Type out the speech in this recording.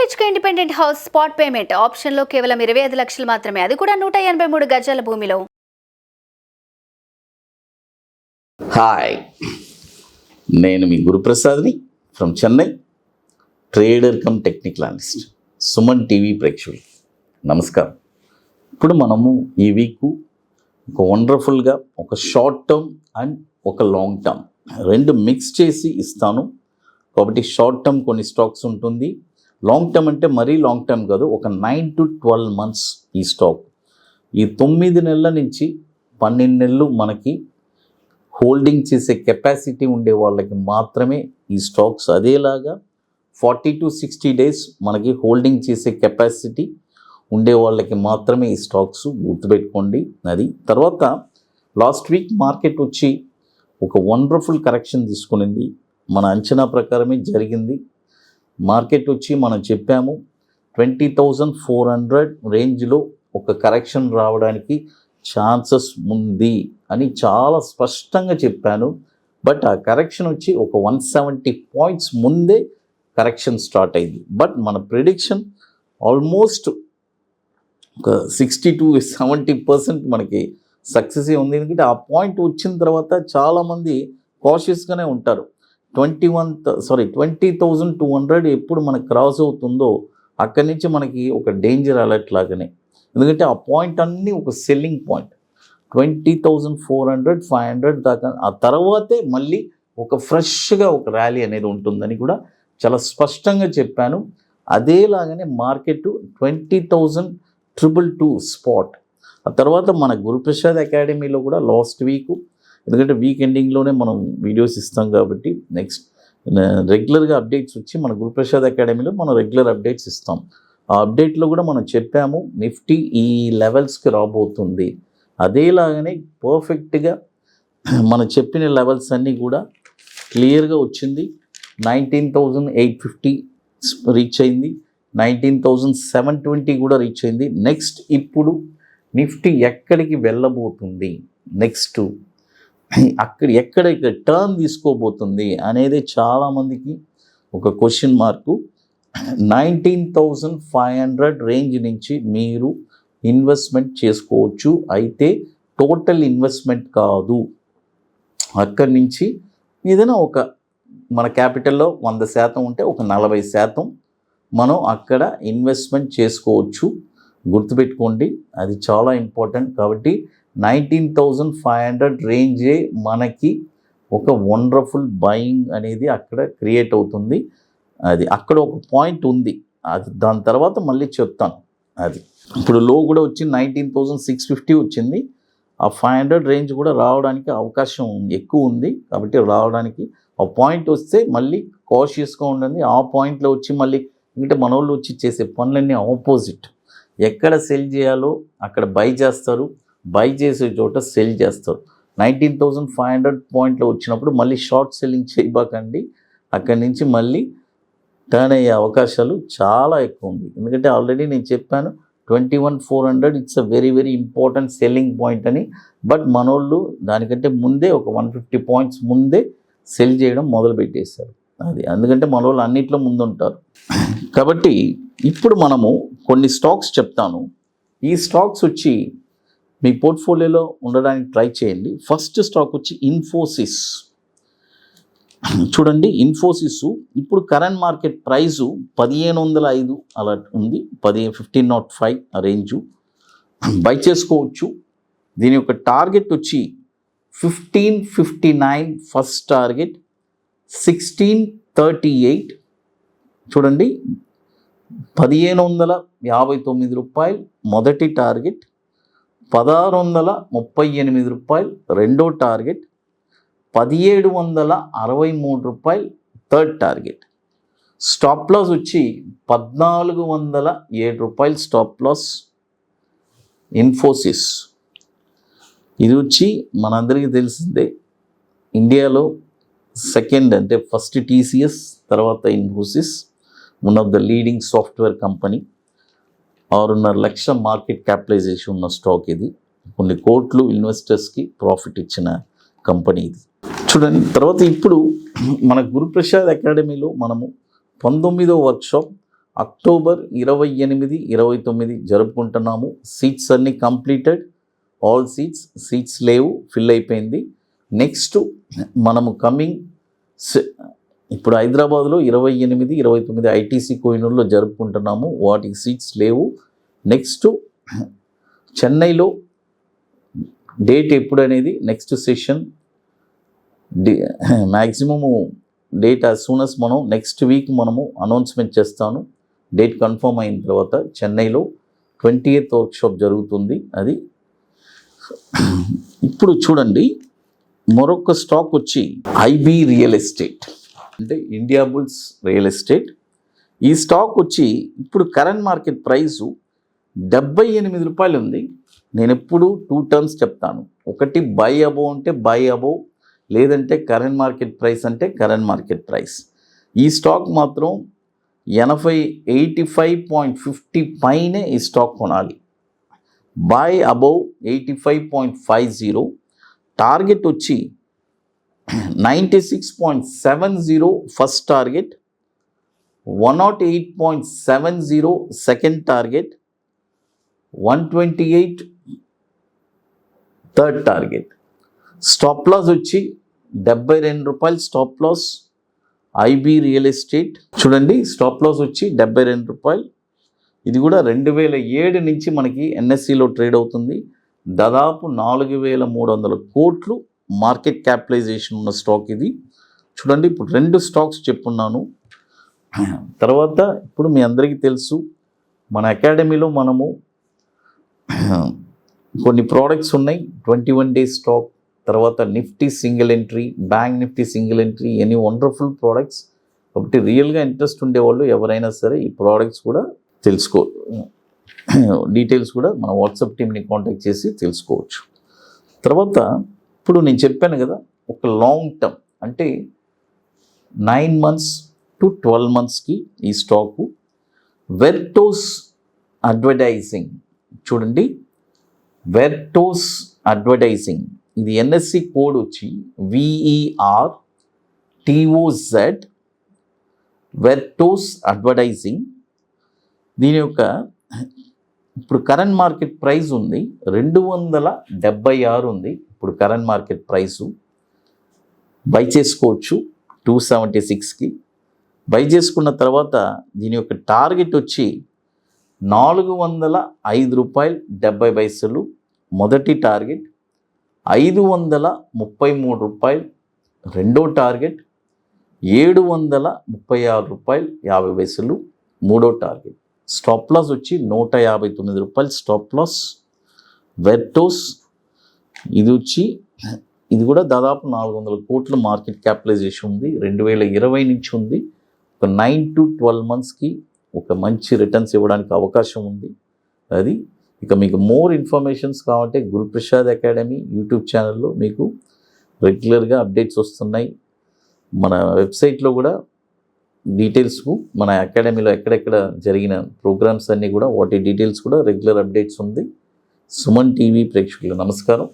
BHK independent house spot payment option లో కేవలం 25 లక్షలు మాత్రమే, అది కూడా 183 గజాల భూమిలో. హాయ్, నేను మీ గురుప్రసాద్ని from Chennai, trader cum technical analyst. Suman TV ప్రేక్షకులు నమస్కారం. ఇప్పుడు మనము ఈ వీక్ ఒక వండర్ఫుల్గా ఒక షార్ట్ టర్మ్ అండ్ ఒక లాంగ్ టర్మ్ రెండు మిక్స్ చేసి ఇస్తాను. కాబట్టి షార్ట్ టర్మ్ కొన్ని స్టాక్స్ ఉంటుంది, లాంగ్ టర్మ్ అంటే మరీ లాంగ్ టర్మ్ కాదు, ఒక 9 to 12 months ఈ స్టాక్. ఈ 9 నెలల నుంచి 12 నెలలు మనకి హోల్డింగ్ చేసే కెపాసిటీ ఉండే వాళ్ళకి మాత్రమే ఈ స్టాక్స్. అదేలాగా 40 to 60 days మనకి హోల్డింగ్ చేసే కెపాసిటీ ఉండే వాళ్ళకి మాత్రమే ఈ స్టాక్స్, గుర్తుపెట్టుకోండి. అది తర్వాత లాస్ట్ వీక్ మార్కెట్ వచ్చి ఒక వండర్ఫుల్ కరెక్షన్ తీసుకునింది. మన అంచనా ప్రకారమే జరిగింది. మార్కెట్ వచ్చి మనం చెప్పాము 20,400 రేంజ్లో ఒక కరెక్షన్ రావడానికి ఛాన్సెస్ ఉంది అని చాలా స్పష్టంగా చెప్పాను. బట్ ఆ కరెక్షన్ వచ్చి ఒక 170 points ముందే కరెక్షన్ స్టార్ట్ అయింది. బట్ మన ప్రిడిక్షన్ ఆల్మోస్ట్ ఒక 60 to 70% మనకి సక్సెస్ ఉంది. ఎందుకంటే ఆ పాయింట్ వచ్చిన తర్వాత చాలామంది కాషియస్గానే ఉంటారు. 20,200 ఎప్పుడు మనకు క్రాస్ అవుతుందో అక్కడి నుంచి మనకి ఒక డేంజర్ అలర్ట్ లాగానే. ఎందుకంటే ఆ పాయింట్ అన్నీ ఒక సెల్లింగ్ పాయింట్. 20,400, 500 దాకా ఆ తర్వాతే మళ్ళీ ఒక ఫ్రెష్గా ఒక ర్యాలీ అనేది ఉంటుందని కూడా చాలా స్పష్టంగా చెప్పాను. అదేలాగానే మార్కెట్ 20,222 స్పాట్. ఆ తర్వాత మన గురుప్రసాద్ అకాడమీలో కూడా లాస్ట్ వీక్, ఎందుకంటే వీక్ ఎండింగ్లోనే మనం వీడియోస్ ఇస్తాం కాబట్టి నెక్స్ట్ రెగ్యులర్గా అప్డేట్స్ వచ్చి మన గురుప్రసాద్ అకాడమీలో మనం రెగ్యులర్ అప్డేట్స్ ఇస్తాం. ఆ అప్డేట్లో కూడా మనం చెప్పాము నిఫ్టీ ఈ లెవెల్స్కి రాబోతుంది. అదేలాగానే పర్ఫెక్ట్గా మనం చెప్పిన లెవెల్స్ అన్నీ కూడా క్లియర్గా వచ్చింది. 19,850 రీచ్ అయింది, 19,720 కూడా రీచ్ అయింది. నెక్స్ట్ ఇప్పుడు నిఫ్టీ ఎక్కడికి వెళ్ళబోతుంది, నెక్స్ట్ ఎక్కడ టర్న్ తీసుకోబోతుంది అనేది చాలామందికి ఒక క్వశ్చన్ మార్కు. 19,500 రేంజ్ నుంచి మీరు ఇన్వెస్ట్మెంట్ చేసుకోవచ్చు, అయితే టోటల్ ఇన్వెస్ట్మెంట్ కాదు. అక్కడి నుంచి ఏదైనా ఒక మన క్యాపిటల్లో 100% ఉంటే ఒక 40% మనం అక్కడ ఇన్వెస్ట్మెంట్ చేసుకోవచ్చు. గుర్తుపెట్టుకోండి, అది చాలా ఇంపార్టెంట్. కాబట్టి 19,500 రేంజే మనకి ఒక వండర్ఫుల్ బయింగ్ అనేది అక్కడ క్రియేట్ అవుతుంది. అది అక్కడ ఒక పాయింట్ ఉంది, అది దాని తర్వాత మళ్ళీ చెప్తాను. అది ఇప్పుడు లో కూడా వచ్చి 19,650 వచ్చింది. ఆ 500 రేంజ్ కూడా రావడానికి అవకాశం ఎక్కువ ఉంది. కాబట్టి రావడానికి ఆ పాయింట్ వస్తే మళ్ళీ కాషియస్గా ఉండండి. ఆ పాయింట్లో వచ్చి మళ్ళీ ఎందుకంటే మన వాళ్ళు వచ్చి చేసే పనులన్నీ ఆపోజిట్. ఎక్కడ సెల్ చేయాలో అక్కడ బై చేస్తారు, బై చేసే చోట సెల్ చేస్తారు. 19,500 పాయింట్లో వచ్చినప్పుడు మళ్ళీ షార్ట్ సెల్లింగ్ చేయబాకండి. అక్కడి నుంచి మళ్ళీ టర్న్ అయ్యే అవకాశాలు చాలా ఎక్కువ ఉంది. ఎందుకంటే ఆల్రెడీ నేను చెప్పాను 21,400 it's a very very important selling point అని. బట్ మనోళ్ళు దానికంటే ముందే ఒక 150 points ముందే సెల్ చేయడం మొదలు పెట్టేశారు. అది అందుకంటే మనోళ్ళు అన్నిట్లో ముందుంటారు. కాబట్టి ఇప్పుడు మనము కొన్ని స్టాక్స్ చెప్తాను. ఈ స్టాక్స్ వచ్చి మీ పోర్ట్ఫోలియోలో ఉండడానికి ట్రై చేయండి. ఫస్ట్ స్టాక్ వచ్చి ఇన్ఫోసిస్. చూడండి, ఇన్ఫోసిస్ ఇప్పుడు కరెంట్ మార్కెట్ ప్రైజు 1,505 అలా ఉంది, 1505 ఆ రేంజు. బై చేసుకోవచ్చు. దీని యొక్క టార్గెట్ వచ్చి 1559 ఫస్ట్ టార్గెట్, 1638. చూడండి, 1,559 రూపాయలు మొదటి టార్గెట్, 1,638 రూపాయలు రెండో టార్గెట్, 1,763 రూపాయలు థర్డ్ టార్గెట్. స్టాప్ లాస్ వచ్చి 1,407 రూపాయలు స్టాప్ లాస్. ఇన్ఫోసిస్ ఇది వచ్చి మనందరికీ తెలిసిందే, ఇండియాలో సెకండ్ అంటే ఫస్ట్ TCS, తర్వాత Infosys, one of the leading software company. 6.5 లక్షల మార్కెట్ క్యాపిటలైజేషన్ ఉన్న స్టాక్ ఇది. కొన్ని కోట్లు ఇన్వెస్టర్స్కి ప్రాఫిట్ ఇచ్చిన కంపెనీ ఇది. చూడండి, తర్వాత ఇప్పుడు మన గురుప్రసాద్ అకాడమీలో మనము 19వ వర్క్షాప్ అక్టోబర్ 28, 29 జరుపుకుంటున్నాము. సీట్స్ అన్నీ కంప్లీటెడ్, ఆల్ సీట్స్ లేవు, ఫిల్ అయిపోయింది. నెక్స్ట్ మనము కమింగ్ ఇప్పుడు హైదరాబాద్లో 28, 29 ఐటీసీ కోహినూర్లో జరుపుకుంటున్నాము, వాటికి సీట్స్ లేవు. నెక్స్ట్ చెన్నైలో డేట్ ఎప్పుడు అనేది next session maximum date as soon as మనం నెక్స్ట్ వీక్ మనము అనౌన్స్మెంట్ చేస్తాను. డేట్ కన్ఫర్మ్ అయిన తర్వాత చెన్నైలో 20th వర్క్షాప్ జరుగుతుంది. అది ఇప్పుడు చూడండి, మరొక స్టాక్ వచ్చి ఐబీ రియల్ ఎస్టేట్, అంటే ఇండియా బుల్స్ రియల్ ఎస్టేట్. ఈ స్టాక్ వచ్చి ఇప్పుడు కరెంట్ మార్కెట్ ప్రైసు 78 రూపాయలు ఉంది. నేను ఎప్పుడు 2 టర్మ్స్ చెప్తాను. ఒకటి బై అబోవ్ అంటే బై అబోవ్, లేదంటే కరెంట్ మార్కెట్ ప్రైస్ అంటే కరెంట్ మార్కెట్ ప్రైస్. ఈ స్టాక్ మాత్రం 85.50 పైనే ఈ స్టాక్ కొనాలి. బై అబోవ్ 85.50, టార్గెట్ వచ్చి 96.70 first target, 108.70 second target, 128 third target. Stop loss వచ్చి 72 రూపాయలు stop loss IB real estate. చూడండి, స్టాప్ లాస్ వచ్చి 72 రూపాయలు. ఇది కూడా 2007 నుంచి మనకి ఎన్ఎస్సిలో ట్రేడ్ అవుతుంది. దాదాపు 4,300 కోట్లు మార్కెట్ క్యాపిటలైజేషన్ ఉన్న స్టాక్ ఇది. చూడండి, ఇప్పుడు 2 స్టాక్స్ చెప్పున్నాను. తర్వాత ఇప్పుడు మీ అందరికీ తెలుసు, మన అకాడమీలో మనము కొన్ని ప్రోడక్ట్స్ ఉన్నాయి. 21 days స్టాక్, తర్వాత Nifty single entry, bank Nifty single entry, any wonderful products. కాబట్టి రియల్గా ఇంట్రెస్ట్ ఉండేవాళ్ళు ఎవరైనా సరే ఈ ప్రోడక్ట్స్ కూడా డీటెయిల్స్ కూడా మన వాట్సాప్ టీమ్ని కాంటాక్ట్ చేసి తెలుసుకోవచ్చు. తర్వాత ఇప్పుడు నేను చెప్పాను కదా, ఒక లాంగ్ టర్మ్ అంటే 9 months to 12 monthsకి ఈ స్టాకు. వెర్టోస్ అడ్వర్టైజింగ్, చూడండి, వెర్టోస్ అడ్వర్టైజింగ్, ఇది ఎన్ఎస్సి కోడ్ వచ్చి VERTOZ, వెర్టోస్ అడ్వర్టైజింగ్. దీని యొక్క ఇప్పుడు కరెంట్ మార్కెట్ ప్రైస్ ఉంది 276 ఉంది. ఇప్పుడు కరెంట్ మార్కెట్ ప్రైసు బై చేసుకోవచ్చు 276కి. బై చేసుకున్న తర్వాత దీని యొక్క టార్గెట్ వచ్చి 405 రూపాయలు 70 పైసలు మొదటి టార్గెట్, 533 రూపాయలు రెండో టార్గెట్, 736 రూపాయలు 50 పైసలు మూడో టార్గెట్. స్టాప్ లాస్ వచ్చి 159 రూపాయలు స్టాప్ లాస్. వెర్టోస్ ఇది కూడా దాదాపు 400 కోట్ల మార్కెట్ క్యాపిటలైజేషన్ ఉంది. 2020 నుంచి ఉంది. ఒక 9 to 12 monthsకి ఒక మంచి రిటర్న్స్ ఇవ్వడానికి అవకాశం ఉంది. అది ఇక మీకు మోర్ ఇన్ఫర్మేషన్స్ కావాలంటే గురుప్రసాద్ అకాడమీ యూట్యూబ్ ఛానల్లో మీకు రెగ్యులర్గా అప్డేట్స్ వస్తున్నాయి. మన వెబ్సైట్లో కూడా డీటెయిల్స్కు మన అకాడమీలో ఎక్కడెక్కడ జరిగిన ప్రోగ్రామ్స్ అన్నీ కూడా వాటి డీటెయిల్స్ కూడా రెగ్యులర్ అప్డేట్స్ ఉంది. సుమన్ టీవీ ప్రేక్షకులు నమస్కారం.